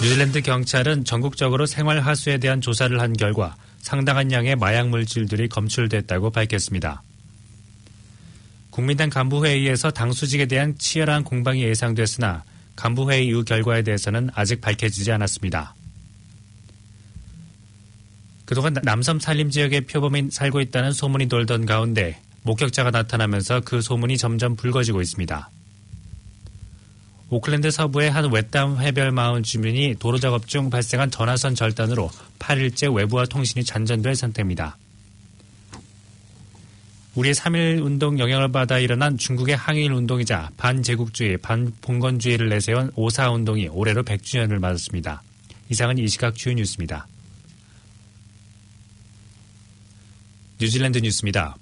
뉴질랜드 경찰은 전국적으로 생활 하수에 대한 조사를 한 결과 상당한 양의 마약 물질들이 검출됐다고 밝혔습니다. 국민당 간부회의에서 당 수직에 대한 치열한 공방이 예상됐으나 간부회의 이후 결과에 대해서는 아직 밝혀지지 않았습니다. 그동안 남섬 산림 지역에 표범이 살고 있다는 소문이 돌던 가운데 목격자가 나타나면서 그 소문이 점점 불거지고 있습니다. 오클랜드 서부의 한 웻담 해변 마을 주민이 도로 작업 중 발생한 전화선 절단으로 8일째 외부와 통신이 잔전될 상태입니다. 우리의 3.1 운동 영향을 받아 일어난 중국의 항일 운동이자 반제국주의, 반봉건주의를 내세운 5.4 운동이 올해로 100주년을 맞았습니다. 이상은 이 시각 주요 뉴스입니다. 뉴질랜드 뉴스입니다.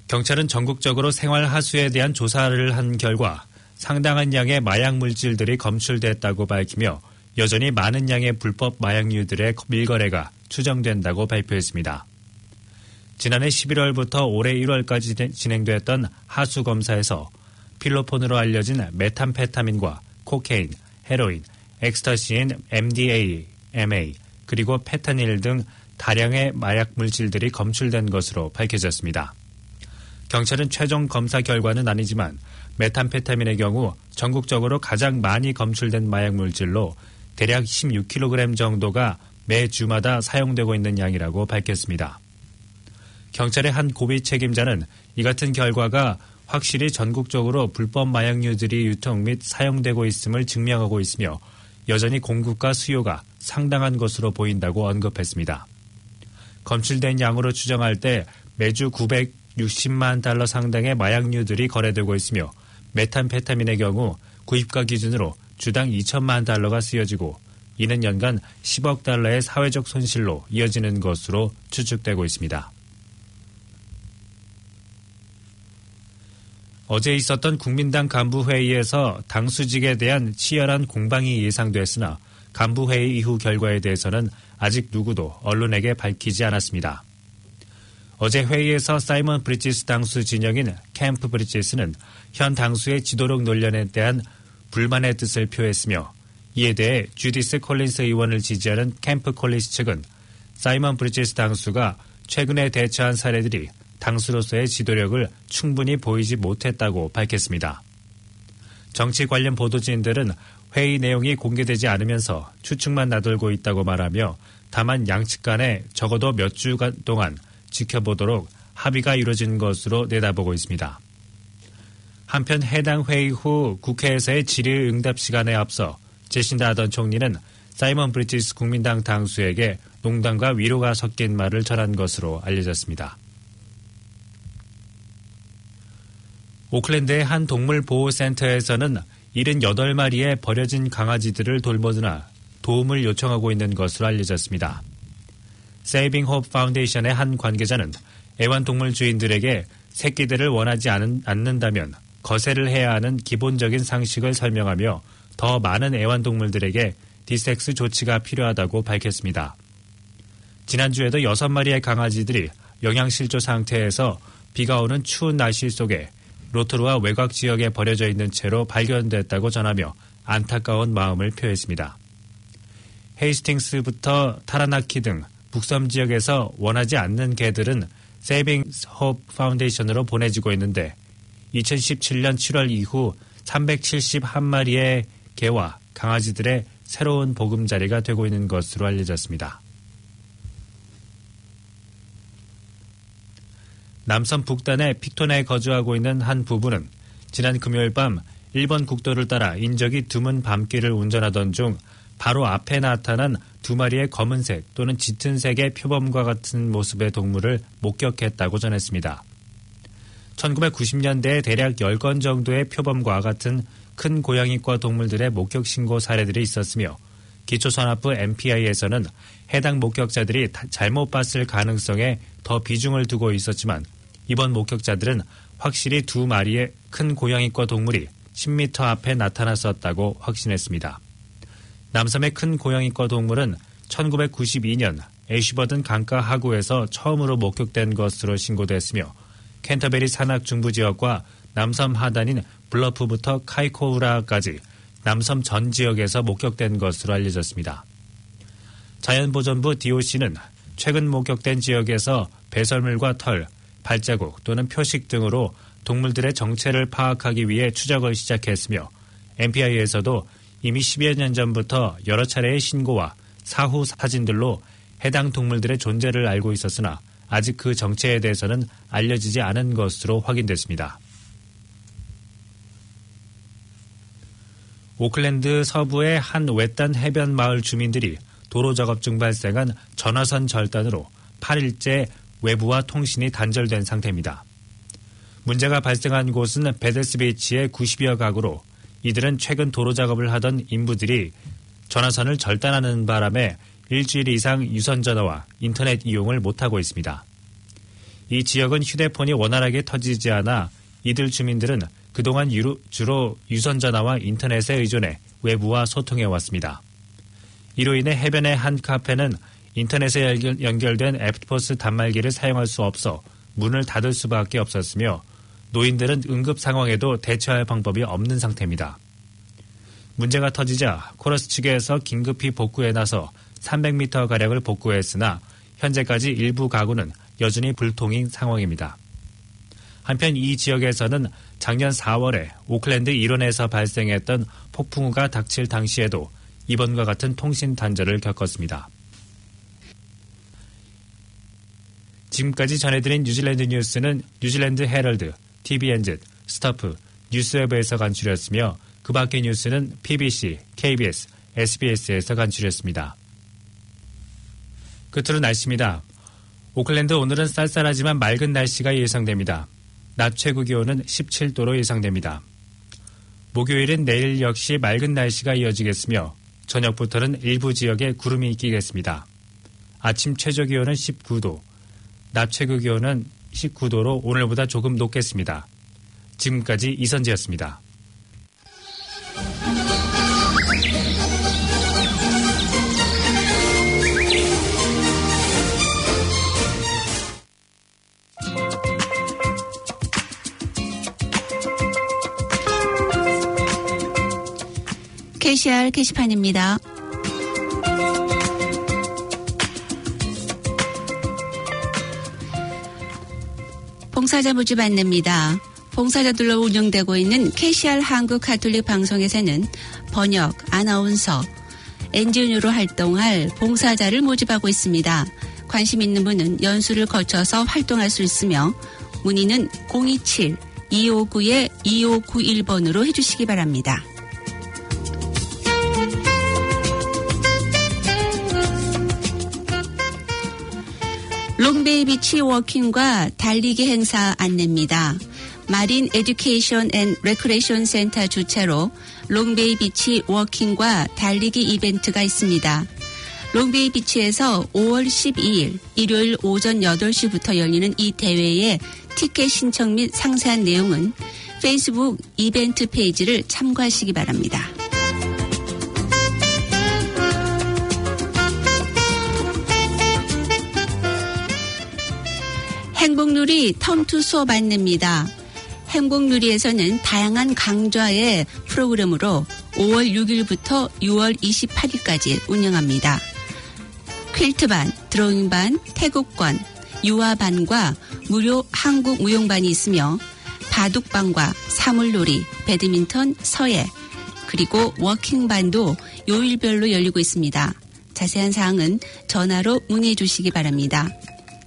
경찰은 전국적으로 생활 하수에 대한 조사를 한 결과 상당한 양의 마약 물질들이 검출됐다고 밝히며 여전히 많은 양의 불법 마약류들의 밀거래가 추정된다고 발표했습니다. 지난해 11월부터 올해 1월까지 진행됐던 하수 검사에서 필로폰으로 알려진 메탐페타민과 코케인, 헤로인, 엑스터시인, MDMA, 그리고 페타닐 등 다량의 마약 물질들이 검출된 것으로 밝혀졌습니다. 경찰은 최종 검사 결과는 아니지만 메탐페타민의 경우 전국적으로 가장 많이 검출된 마약 물질로 대략 16kg 정도가 매 주마다 사용되고 있는 양이라고 밝혔습니다. 경찰의 한 고위 책임자는 이 같은 결과가 확실히 전국적으로 불법 마약류들이 유통 및 사용되고 있음을 증명하고 있으며 여전히 공급과 수요가 상당한 것으로 보인다고 언급했습니다. 검출된 양으로 추정할 때 매주 960만 달러 상당의 마약류들이 거래되고 있으며 메탐페타민의 경우 구입가 기준으로 주당 2천만 달러가 쓰여지고 이는 연간 10억 달러의 사회적 손실로 이어지는 것으로 추측되고 있습니다. 어제 있었던 국민당 간부회의에서 당 수직에 대한 치열한 공방이 예상됐으나 간부회의 이후 결과에 대해서는 아직 누구도 언론에게 밝히지 않았습니다. 어제 회의에서 사이먼 브리지스 당수 진영인 캠프 브리지스는 현 당수의 지도력 논란에 대한 불만의 뜻을 표했으며 이에 대해 주디스 콜린스 의원을 지지하는 캠프 콜린스 측은 사이먼 브리지스 당수가 최근에 대처한 사례들이 당수로서의 지도력을 충분히 보이지 못했다고 밝혔습니다. 정치 관련 보도진들은 회의 내용이 공개되지 않으면서 추측만 나돌고 있다고 말하며 다만 양측 간에 적어도 몇 주간 동안 지켜보도록 합의가 이루어진 것으로 내다보고 있습니다. 한편 해당 회의 후 국회에서의 질의응답 시간에 앞서 제신다 아던 총리는 사이먼 브리지스 국민당 당수에게 농담과 위로가 섞인 말을 전한 것으로 알려졌습니다. 오클랜드의 한 동물보호센터에서는 78마리의 버려진 강아지들을 돌보느라 도움을 요청하고 있는 것으로 알려졌습니다. 세이빙 홉 파운데이션의 한 관계자는 애완동물 주인들에게 새끼들을 원하지 않는다면 거세를 해야 하는 기본적인 상식을 설명하며 더 많은 애완동물들에게 디섹스 조치가 필요하다고 밝혔습니다. 지난주에도 6마리의 강아지들이 영양실조 상태에서 비가 오는 추운 날씨 속에 로토루아 외곽 지역에 버려져 있는 채로 발견됐다고 전하며 안타까운 마음을 표했습니다. 헤이스팅스부터 타라나키 등 북섬 지역에서 원하지 않는 개들은 세이빙 홉 파운데이션으로 보내지고 있는데 2017년 7월 이후 371마리의 개와 강아지들의 새로운 보금자리가 되고 있는 것으로 알려졌습니다. 남섬 북단의 픽톤에 거주하고 있는 한 부부는 지난 금요일 밤 일본 국도를 따라 인적이 드문 밤길을 운전하던 중 바로 앞에 나타난 2마리의 검은색 또는 짙은색의 표범과 같은 모습의 동물을 목격했다고 전했습니다. 1990년대에 대략 10건 정도의 표범과 같은 큰 고양이과 동물들의 목격 신고 사례들이 있었으며 기초선화부 MPI에서는 해당 목격자들이 잘못 봤을 가능성에 더 비중을 두고 있었지만 이번 목격자들은 확실히 2마리의 큰 고양이과 동물이 10m 앞에 나타났었다고 확신했습니다. 남섬의 큰 고양이과 동물은 1992년 애쉬버든 강가 하구에서 처음으로 목격된 것으로 신고됐으며 캔터베리 산악 중부 지역과 남섬 하단인 블러프부터 카이코우라까지 남섬 전 지역에서 목격된 것으로 알려졌습니다. 자연보전부 DOC는 최근 목격된 지역에서 배설물과 털, 발자국 또는 표식 등으로 동물들의 정체를 파악하기 위해 추적을 시작했으며 MPI에서도 이미 10여 년 전부터 여러 차례의 신고와 사후 사진들로 해당 동물들의 존재를 알고 있었으나 아직 그 정체에 대해서는 알려지지 않은 것으로 확인됐습니다. 오클랜드 서부의 한 외딴 해변 마을 주민들이 도로 작업 중 발생한 전화선 절단으로 8일째 외부와 통신이 단절된 상태입니다. 문제가 발생한 곳은 베데스비치의 90여 가구로 이들은 최근 도로 작업을 하던 인부들이 전화선을 절단하는 바람에 일주일 이상 유선전화와 인터넷 이용을 못하고 있습니다. 이 지역은 휴대폰이 원활하게 터지지 않아 이들 주민들은 그동안 주로 유선전화와 인터넷에 의존해 외부와 소통해왔습니다. 이로 인해 해변의 한 카페는 인터넷에 연결된 에프포스 단말기를 사용할 수 없어 문을 닫을 수밖에 없었으며 노인들은 응급 상황에도 대처할 방법이 없는 상태입니다. 문제가 터지자 코러스 측에서 긴급히 복구에 나서 300m가량을 복구했으나 현재까지 일부 가구는 여전히 불통인 상황입니다. 한편 이 지역에서는 작년 4월에 오클랜드 일원에서 발생했던 폭풍우가 닥칠 당시에도 이번과 같은 통신 단절을 겪었습니다. 지금까지 전해드린 뉴질랜드 뉴스는 뉴질랜드 헤럴드, TVNZ, 스타프, 뉴스웨브에서 간추렸으며 그 밖의 뉴스는 PBC, KBS, SBS에서 간추렸습니다. 끝으로 날씨입니다. 오클랜드 오늘은 쌀쌀하지만 맑은 날씨가 예상됩니다. 낮 최고 기온은 17도로 예상됩니다. 목요일은 내일 역시 맑은 날씨가 이어지겠으며 저녁부터는 일부 지역에 구름이 끼겠습니다. 아침 최저 기온은 19도, 낮 최고 기온은 19도로 오늘보다 조금 높겠습니다. 지금까지 이선지였습니다. KCR 게시판입니다. 봉사자 모집 안내입니다. 봉사자들로 운영되고 있는 KCR 한국 가톨릭 방송에서는 번역, 아나운서, 엔지니어로 활동할 봉사자를 모집하고 있습니다. 관심 있는 분은 연수를 거쳐서 활동할 수 있으며 문의는 027-259-2591번으로 해주시기 바랍니다. 롱베이 비치 워킹과 달리기 행사 안내입니다. 마린 에듀케이션 앤 레크레이션 센터 주최로 롱베이 비치 워킹과 달리기 이벤트가 있습니다. 롱베이 비치에서 5월 12일 일요일 오전 8시부터 열리는 이 대회의 티켓 신청 및 상세한 내용은 페이스북 이벤트 페이지를 참고하시기 바랍니다. 행복누리 텀투 수업 안내입니다. 행복누리에서는 다양한 강좌의 프로그램으로 5월 6일부터 6월 28일까지 운영합니다. 퀼트반, 드로잉반, 태국권, 유아반과 무료 한국 무용반이 있으며 바둑반과 사물놀이, 배드민턴, 서예, 그리고 워킹반도 요일별로 열리고 있습니다. 자세한 사항은 전화로 문의해 주시기 바랍니다.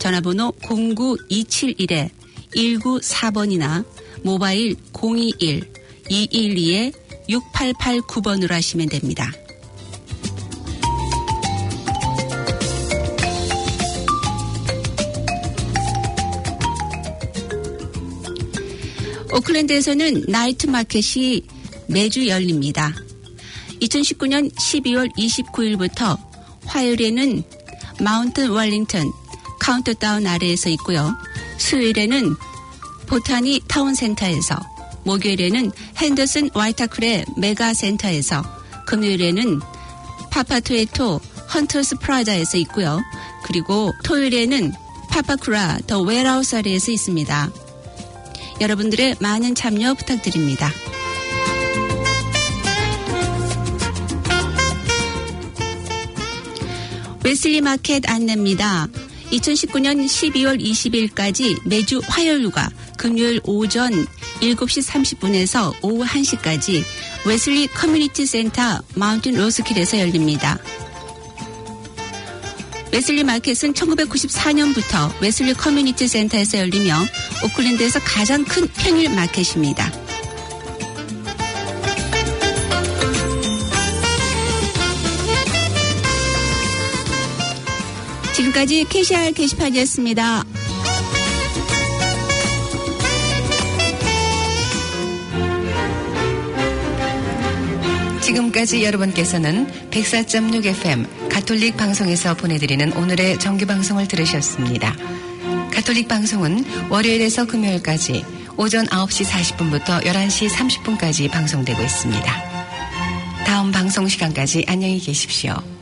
전화번호 09271-194번이나 모바일 021-212-6889번으로 하시면 됩니다. 오클랜드에서는 나이트 마켓이 매주 열립니다. 2019년 12월 29일부터 화요일에는 마운트 웰링턴 카운트다운 아래에서 있고요. 수요일에는 보타니 타운센터에서, 목요일에는 핸더슨 와이타클의 메가센터에서, 금요일에는 파파토에토 헌터스 프라자에서 있고요. 그리고 토요일에는 파파쿠라 더 웨어하우스 아래에서 있습니다. 여러분들의 많은 참여 부탁드립니다. 웨슬리 마켓 안내입니다. 2019년 12월 20일까지 매주 화요일과 금요일 오전 7시 30분에서 오후 1시까지 웨슬리 커뮤니티 센터 마운틴 로스킬에서 열립니다. 웨슬리 마켓은 1994년부터 웨슬리 커뮤니티 센터에서 열리며 오클랜드에서 가장 큰 평일 마켓입니다. 지금까지 KCR 게시판이었습니다. 지금까지 여러분께서는 104.6 FM 가톨릭 방송에서 보내드리는 오늘의 정규방송을 들으셨습니다. 가톨릭 방송은 월요일에서 금요일까지 오전 9시 40분부터 11시 30분까지 방송되고 있습니다. 다음 방송 시간까지 안녕히 계십시오.